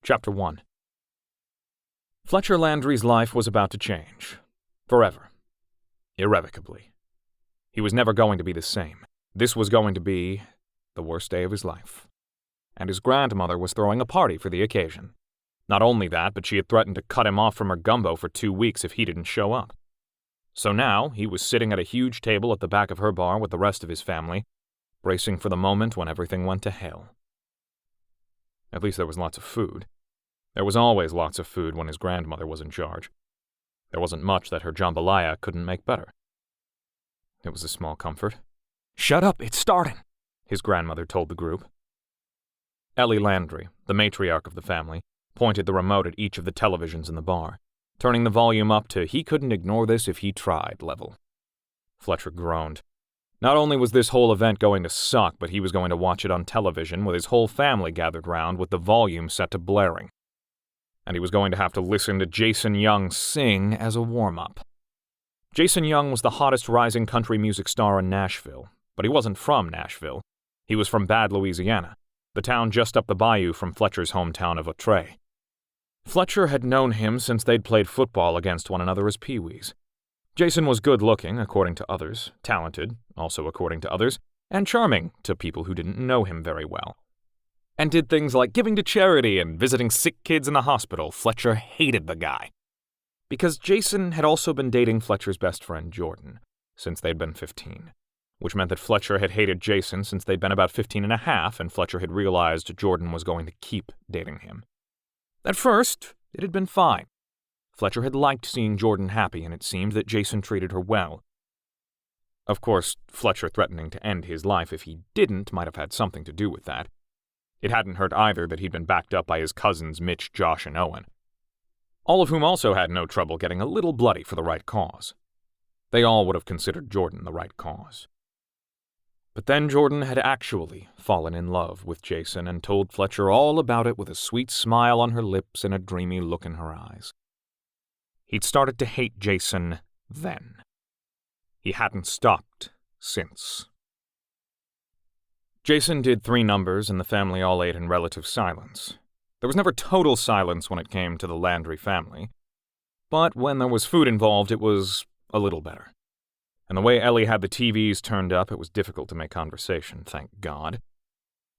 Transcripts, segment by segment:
Chapter 1. Fletcher Landry's life was about to change. Forever. Irrevocably. He was never going to be the same. This was going to be the worst day of his life. And his grandmother was throwing a party for the occasion. Not only that, but she had threatened to cut him off from her gumbo for 2 weeks if he didn't show up. So now, he was sitting at a huge table at the back of her bar with the rest of his family, bracing for the moment when everything went to hell. At least there was lots of food. There was always lots of food when his grandmother was in charge. There wasn't much that her jambalaya couldn't make better. It was a small comfort. "Shut up, it's starting," his grandmother told the group. Ellie Landry, the matriarch of the family, pointed the remote at each of the televisions in the bar, turning the volume up to "he couldn't ignore this if he tried" level. Fletcher groaned. Not only was this whole event going to suck, but he was going to watch it on television with his whole family gathered round with the volume set to blaring. And he was going to have to listen to Jason Young sing as a warm-up. Jason Young was the hottest rising country music star in Nashville, but he wasn't from Nashville. He was from Bad, Louisiana, the town just up the bayou from Fletcher's hometown of Outre. Fletcher had known him since they'd played football against one another as peewees. Jason was good-looking, according to others, talented, also according to others, and charming to people who didn't know him very well. And did things like giving to charity and visiting sick kids in the hospital. Fletcher hated the guy. Because Jason had also been dating Fletcher's best friend, Jordan, since they'd been 15, which meant that Fletcher had hated Jason since they'd been about 15 and a half, and Fletcher had realized Jordan was going to keep dating him. At first, it had been fine. Fletcher had liked seeing Jordan happy, and it seemed that Jason treated her well. Of course, Fletcher threatening to end his life if he didn't might have had something to do with that. It hadn't hurt either that he'd been backed up by his cousins Mitch, Josh, and Owen, all of whom also had no trouble getting a little bloody for the right cause. They all would have considered Jordan the right cause. But then Jordan had actually fallen in love with Jason and told Fletcher all about it with a sweet smile on her lips and a dreamy look in her eyes. He'd started to hate Jason then. He hadn't stopped since. Jason did 3 numbers and the family all ate in relative silence. There was never total silence when it came to the Landry family, but when there was food involved, it was a little better. And the way Ellie had the TVs turned up, it was difficult to make conversation, thank God.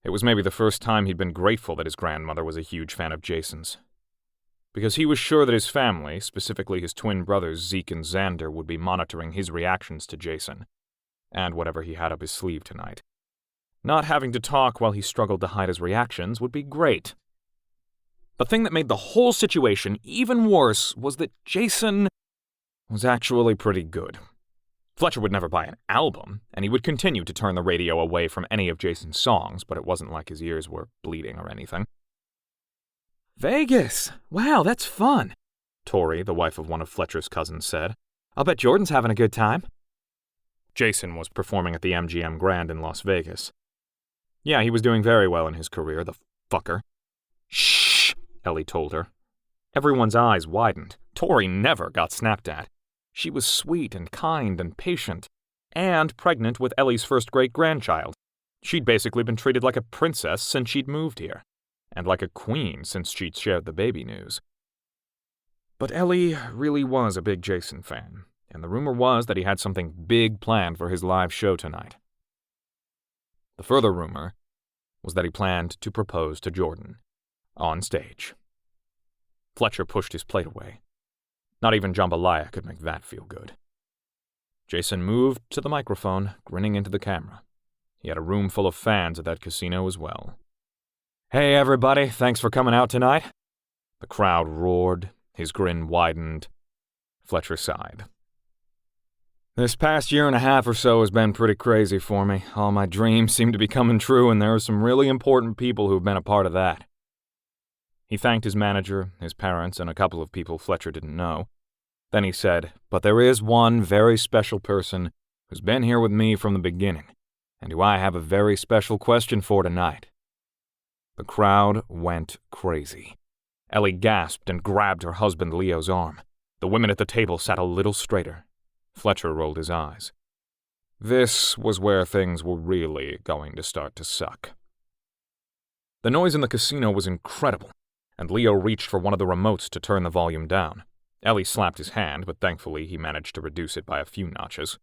It was maybe the first time he'd been grateful that his grandmother was a huge fan of Jason's. Because he was sure that his family, specifically his twin brothers Zeke and Xander, would be monitoring his reactions to Jason, and whatever he had up his sleeve tonight. Not having to talk while he struggled to hide his reactions would be great. The thing that made the whole situation even worse was that Jason was actually pretty good. Fletcher would never buy an album, and he would continue to turn the radio away from any of Jason's songs, but it wasn't like his ears were bleeding or anything. "Vegas! Wow, that's fun," Tori, the wife of one of Fletcher's cousins, said. "I'll bet Jordan's having a good time." Jason was performing at the MGM Grand in Las Vegas. Yeah, he was doing very well in his career, the fucker. "Shh," Ellie told her. Everyone's eyes widened. Tori never got snapped at. She was sweet and kind and patient, and pregnant with Ellie's first great-grandchild. She'd basically been treated like a princess since she'd moved here, and like a queen since she'd shared the baby news. But Ellie really was a big Jason fan, and the rumor was that he had something big planned for his live show tonight. The further rumor was that he planned to propose to Jordan, on stage. Fletcher pushed his plate away. Not even jambalaya could make that feel good. Jason moved to the microphone, grinning into the camera. He had a room full of fans at that casino as well. "Hey everybody, thanks for coming out tonight." The crowd roared, his grin widened. Fletcher sighed. "This past year and a half or so has been pretty crazy for me. All my dreams seem to be coming true, and there are some really important people who've been a part of that." He thanked his manager, his parents, and a couple of people Fletcher didn't know. Then he said, "But there is one very special person who's been here with me from the beginning, and who I have a very special question for tonight." The crowd went crazy. Ellie gasped and grabbed her husband Leo's arm. The women at the table sat a little straighter. Fletcher rolled his eyes. This was where things were really going to start to suck. The noise in the casino was incredible. and Leo reached for one of the remotes to turn the volume down. Ellie slapped his hand, but thankfully he managed to reduce it by a few notches.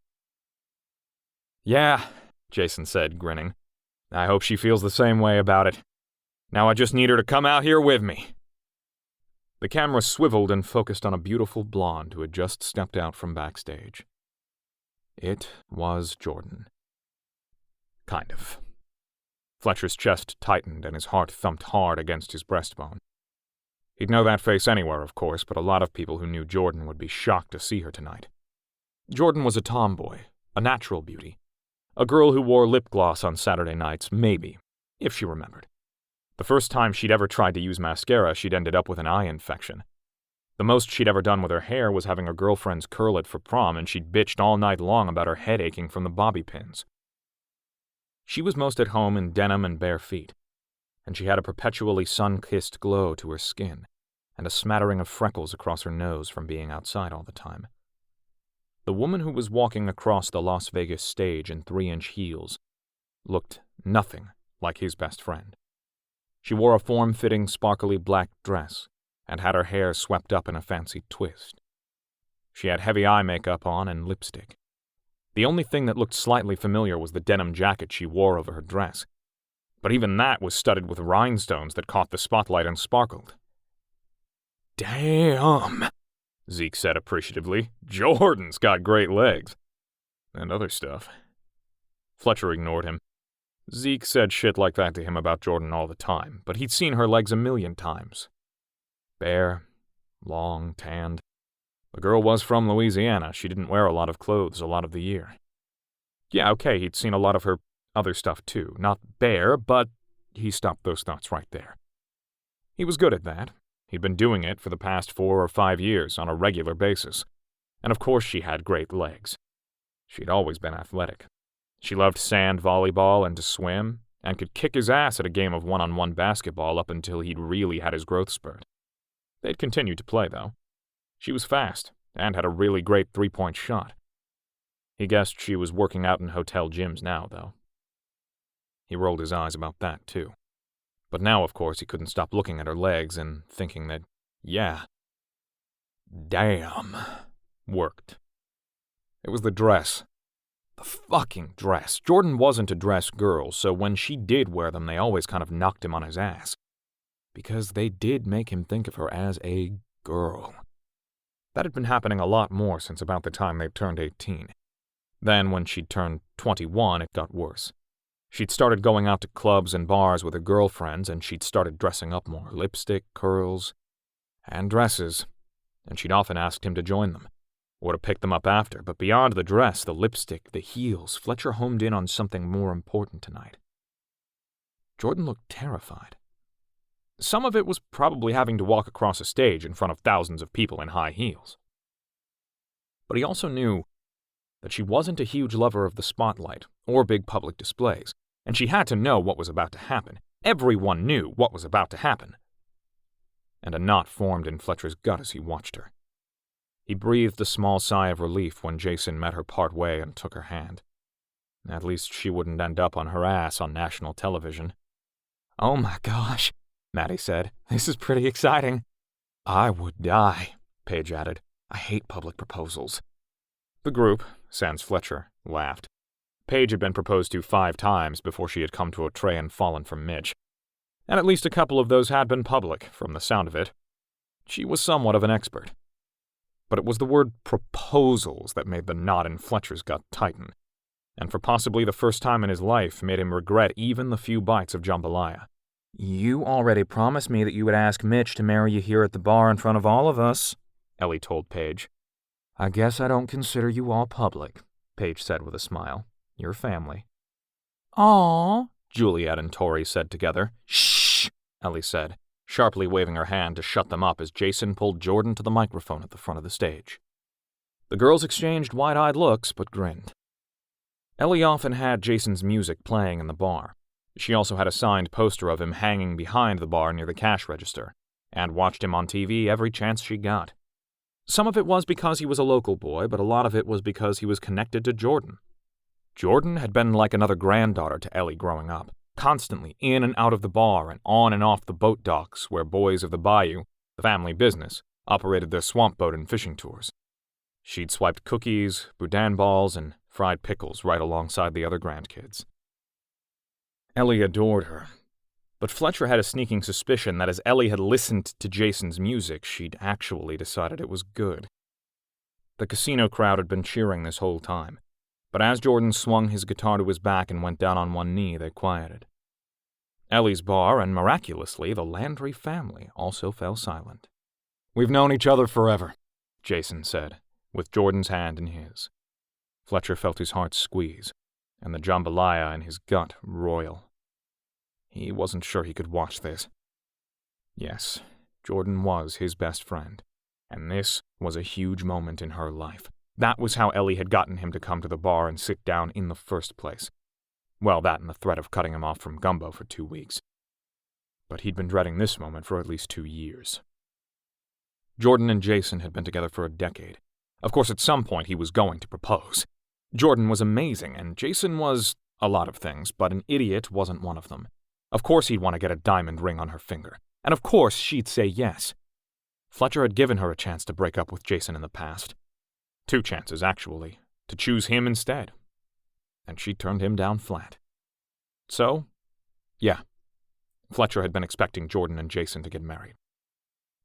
"Yeah," Jason said, grinning. "I hope she feels the same way about it. Now I just need her to come out here with me." The camera swiveled and focused on a beautiful blonde who had just stepped out from backstage. It was Jordan. Kind of. Fletcher's chest tightened and his heart thumped hard against his breastbone. He'd know that face anywhere, of course, but a lot of people who knew Jordan would be shocked to see her tonight. Jordan was a tomboy, a natural beauty. A girl who wore lip gloss on Saturday nights, maybe, if she remembered. The first time she'd ever tried to use mascara, she'd ended up with an eye infection. The most she'd ever done with her hair was having her girlfriends curl it for prom, and she'd bitched all night long about her head aching from the bobby pins. She was most at home in denim and bare feet, and she had a perpetually sun-kissed glow to her skin, and a smattering of freckles across her nose from being outside all the time. The woman who was walking across the Las Vegas stage in 3-inch heels looked nothing like his best friend. She wore a form-fitting, sparkly black dress and had her hair swept up in a fancy twist. She had heavy eye makeup on and lipstick. The only thing that looked slightly familiar was the denim jacket she wore over her dress, but even that was studded with rhinestones that caught the spotlight and sparkled. "Damn," Zeke said appreciatively. "Jordan's got great legs." And other stuff. Fletcher ignored him. Zeke said shit like that to him about Jordan all the time, but he'd seen her legs 1,000,000 times. Bare, long, tanned. The girl was from Louisiana. She didn't wear a lot of clothes a lot of the year. Yeah, okay, he'd seen a lot of her other stuff too. Not bare, but he stopped those thoughts right there. He was good at that. He'd been doing it for the past 4 or 5 years on a regular basis. And of course she had great legs. She'd always been athletic. She loved sand volleyball and to swim, and could kick his ass at a game of one-on-one basketball up until he'd really had his growth spurt. They'd continued to play, though. She was fast, and had a really great three-point shot. He guessed she was working out in hotel gyms now, though. He rolled his eyes about that, too. But now, of course, he couldn't stop looking at her legs and thinking that, yeah, damn, worked. It was the dress. The fucking dress. Jordan wasn't a dress girl, so when she did wear them, they always kind of knocked him on his ass. Because they did make him think of her as a girl. That had been happening a lot more since about the time they'd turned 18. Then, when she'd turned 21, it got worse. She'd started going out to clubs and bars with her girlfriends, and she'd started dressing up more. Lipstick, curls, and dresses. And she'd often asked him to join them, or to pick them up after. But beyond the dress, the lipstick, the heels, Fletcher homed in on something more important tonight. Jordan looked terrified. Some of it was probably having to walk across a stage in front of thousands of people in high heels. But he also knew that she wasn't a huge lover of the spotlight or big public displays, and she had to know what was about to happen. Everyone knew what was about to happen. And a knot formed in Fletcher's gut as he watched her. He breathed a small sigh of relief when Jason met her part way and took her hand. At least she wouldn't end up on her ass on national television. "Oh my gosh," Maddie said. "This is pretty exciting." "I would die," Paige added. "I hate public proposals." The group, sans Fletcher, laughed. Paige had been proposed to 5 times before she had come to a tray and fallen from Mitch. And at least a couple of those had been public, from the sound of it. She was somewhat of an expert. But it was the word proposals that made the knot in Fletcher's gut tighten, and for possibly the first time in his life made him regret even the few bites of jambalaya. "You already promised me that you would ask Mitch to marry you here at the bar in front of all of us," Ellie told Paige. "I guess I don't consider you all public," Paige said with a smile. "You're family." "Aw," Juliet and Tori said together. "Shh," Ellie said, sharply waving her hand to shut them up as Jason pulled Jordan to the microphone at the front of the stage. The girls exchanged wide-eyed looks, but grinned. Ellie often had Jason's music playing in the bar. She also had a signed poster of him hanging behind the bar near the cash register, and watched him on TV every chance she got. Some of it was because he was a local boy, but a lot of it was because he was connected to Jordan. Jordan had been like another granddaughter to Ellie growing up, constantly in and out of the bar and on and off the boat docks where boys of the bayou, the family business, operated their swamp boat and fishing tours. She'd swiped cookies, boudin balls, and fried pickles right alongside the other grandkids. Ellie adored her, but Fletcher had a sneaking suspicion that as Ellie had listened to Jason's music, she'd actually decided it was good. The casino crowd had been cheering this whole time, but as Jordan swung his guitar to his back and went down on one knee, they quieted. Ellie's bar, and miraculously, the Landry family, also fell silent. "We've known each other forever," Jason said, with Jordan's hand in his. Fletcher felt his heart squeeze, and the jambalaya in his gut roil. He wasn't sure he could watch this. Yes, Jordan was his best friend, and this was a huge moment in her life. That was how Ellie had gotten him to come to the bar and sit down in the first place. Well, that and the threat of cutting him off from Gumbo for 2 weeks. But he'd been dreading this moment for at least 2 years. Jordan and Jason had been together for a decade. Of course, at some point he was going to propose. Jordan was amazing, and Jason was a lot of things, but an idiot wasn't one of them. Of course he'd want to get a diamond ring on her finger, and of course she'd say yes. Fletcher had given her a chance to break up with Jason in the past. 2 chances, actually, to choose him instead. And she turned him down flat. So, yeah, Fletcher had been expecting Jordan and Jason to get married.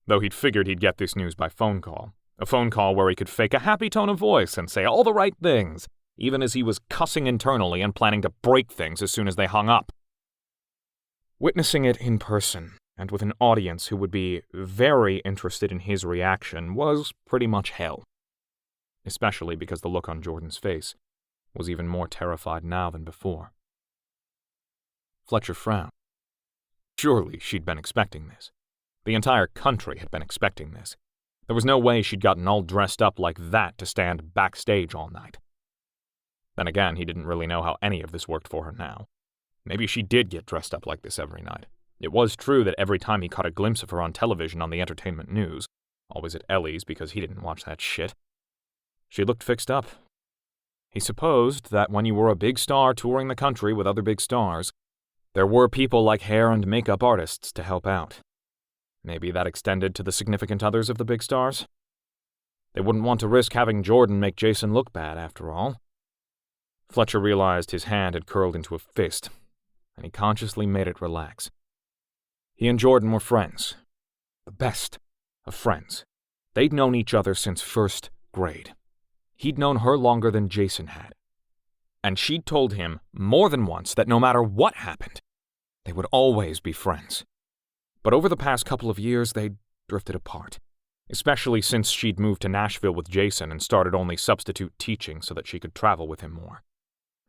Though he'd figured he'd get this news by phone call, a phone call where he could fake a happy tone of voice and say all the right things, even as he was cussing internally and planning to break things as soon as they hung up. Witnessing it in person, and with an audience who would be very interested in his reaction, was pretty much hell. Especially because the look on Jordan's face was even more terrified now than before. Fletcher frowned. Surely she'd been expecting this. The entire country had been expecting this. There was no way she'd gotten all dressed up like that to stand backstage all night. Then again, he didn't really know how any of this worked for her now. Maybe she did get dressed up like this every night. It was true that every time he caught a glimpse of her on television on the entertainment news, always at Ellie's because he didn't watch that shit, she looked fixed up. He supposed that when you were a big star touring the country with other big stars, there were people like hair and makeup artists to help out. Maybe that extended to the significant others of the big stars? They wouldn't want to risk having Jordan make Jason look bad, after all. Fletcher realized his hand had curled into a fist, and he consciously made it relax. He and Jordan were friends. The best of friends. They'd known each other since first grade. He'd known her longer than Jason had. And she'd told him more than once that no matter what happened, they would always be friends. But over the past couple of years, they'd drifted apart, especially since she'd moved to Nashville with Jason and started only substitute teaching so that she could travel with him more.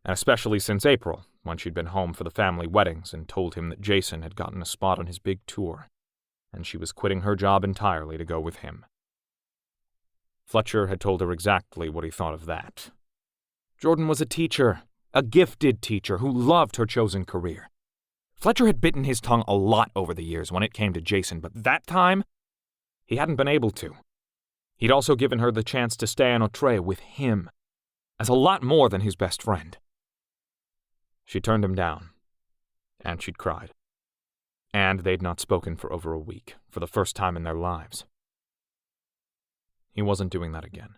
And especially since April, when she'd been home for the family weddings and told him that Jason had gotten a spot on his big tour, and she was quitting her job entirely to go with him. Fletcher had told her exactly what he thought of that. Jordan was a teacher, a gifted teacher who loved her chosen career. Fletcher had bitten his tongue a lot over the years when it came to Jason, but that time, he hadn't been able to. He'd also given her the chance to stay on Outre with him, as a lot more than his best friend. She turned him down, and she'd cried. And they'd not spoken for over a week, for the first time in their lives. He wasn't doing that again.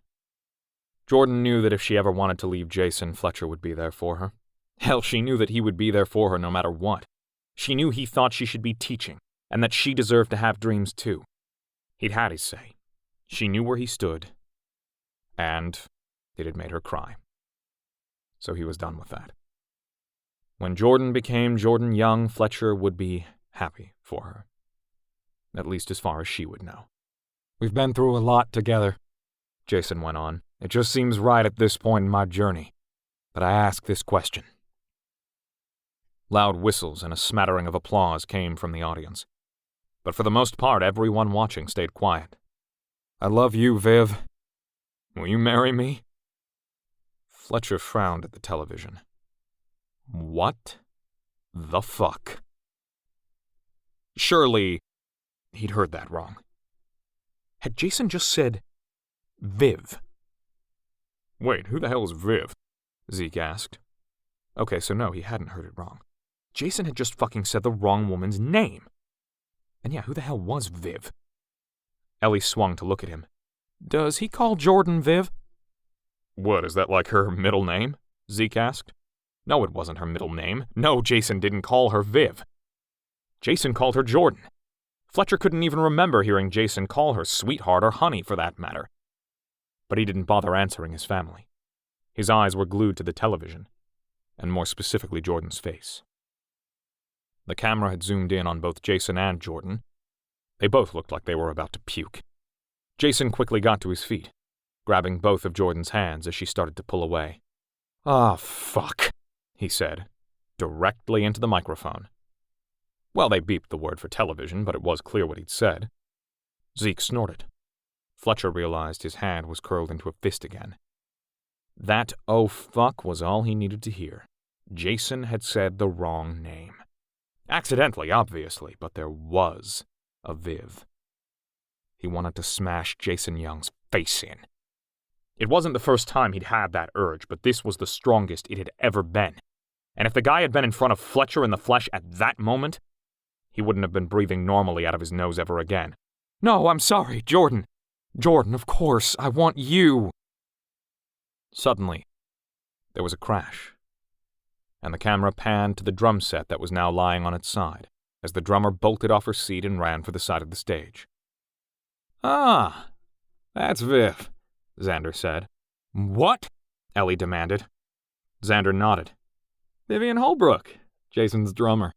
Jordan knew that if she ever wanted to leave Jason, Fletcher would be there for her. Hell, she knew that he would be there for her no matter what. She knew he thought she should be teaching, and that she deserved to have dreams too. He'd had his say. She knew where he stood, and it had made her cry. So he was done with that. When Jordan became Jordan Young, Fletcher would be happy for her. At least as far as she would know. "We've been through a lot together," Jason went on. "It just seems right at this point in my journey that I ask this question." Loud whistles and a smattering of applause came from the audience. But for the most part, everyone watching stayed quiet. "I love you, Viv. Will you marry me?" Fletcher frowned at the television. What the fuck? Surely he'd heard that wrong. Had Jason just said Viv? Wait, who the hell is Viv? Zeke asked. Okay, so no, he hadn't heard it wrong. Jason had just fucking said the wrong woman's name. And yeah, who the hell was Viv? Ellie swung to look at him. Does he call Jordan Viv? What, is that like her middle name? Zeke asked. No, it wasn't her middle name. No, Jason didn't call her Viv. Jason called her Jordan. Fletcher couldn't even remember hearing Jason call her sweetheart or honey, for that matter. But he didn't bother answering his family. His eyes were glued to the television, and more specifically Jordan's face. The camera had zoomed in on both Jason and Jordan. They both looked like they were about to puke. Jason quickly got to his feet, grabbing both of Jordan's hands as she started to pull away. "Ah, fuck," he said, directly into the microphone. Well, they beeped the word for television, but it was clear what he'd said. Zeke snorted. Fletcher realized his hand was curled into a fist again. That "oh fuck" was all he needed to hear. Jason had said the wrong name. Accidentally, obviously, but there was a Viv. He wanted to smash Jason Young's face in. It wasn't the first time he'd had that urge, but this was the strongest it had ever been. And if the guy had been in front of Fletcher in the flesh at that moment, he wouldn't have been breathing normally out of his nose ever again. "No, I'm sorry, Jordan. Jordan, of course, I want you." Suddenly, there was a crash, and the camera panned to the drum set that was now lying on its side, as the drummer bolted off her seat and ran for the side of the stage. "Ah, that's Viv," Xander said. "What?" Ellie demanded. Xander nodded. "Vivian Holbrook, Jason's drummer."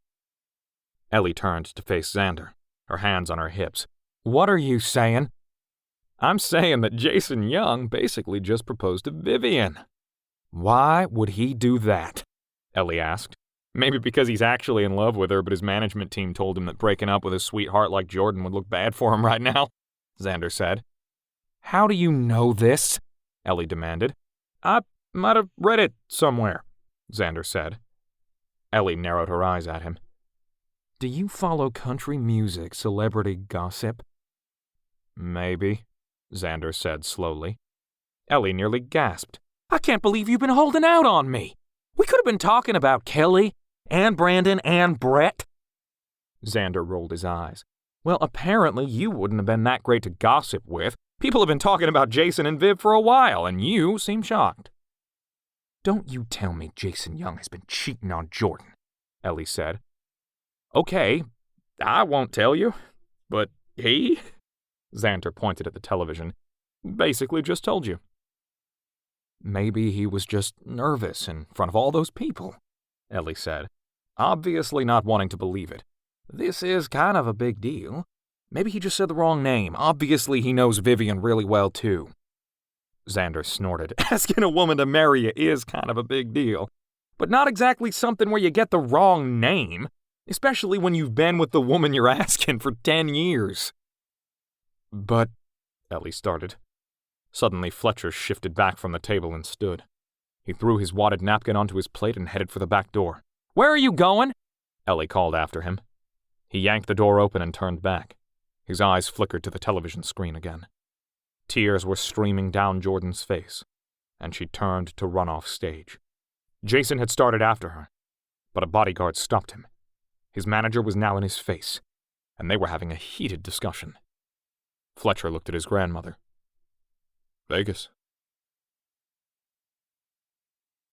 Ellie turned to face Xander, her hands on her hips. "What are you saying?" "I'm saying that Jason Young basically just proposed to Vivian." "Why would he do that?" Ellie asked. "Maybe because he's actually in love with her, but his management team told him that breaking up with a sweetheart like Jordan would look bad for him right now," Xander said. "How do you know this?" Ellie demanded. "I might have read it somewhere," Xander said. Ellie narrowed her eyes at him. "Do you follow country music celebrity gossip?" "Maybe," Xander said slowly. Ellie nearly gasped. "I can't believe you've been holding out on me. We could have been talking about Kelly, and Brandon, and Brett." Xander rolled his eyes. "Well, apparently you wouldn't have been that great to gossip with. People have been talking about Jason and Viv for a while, and you seem shocked." "Don't you tell me Jason Young has been cheating on Jordan," Ellie said. "Okay, I won't tell you, but he," Xander pointed at the television, "basically just told you." "Maybe he was just nervous in front of all those people," Ellie said, obviously not wanting to believe it. "This is kind of a big deal. Maybe he just said the wrong name. Obviously he knows Vivian really well, too." Xander snorted. "Asking a woman to marry you is kind of a big deal, but not exactly something where you get the wrong name, especially when you've been with the woman you're asking for 10 years. "But," Ellie started. Suddenly Fletcher shifted back from the table and stood. He threw his wadded napkin onto his plate and headed for the back door. "Where are you going?" Ellie called after him. He yanked the door open and turned back. His eyes flickered to the television screen again. Tears were streaming down Jordan's face, and she turned to run off stage. Jason had started after her, but a bodyguard stopped him. His manager was now in his face, and they were having a heated discussion. Fletcher looked at his grandmother. "Vegas,"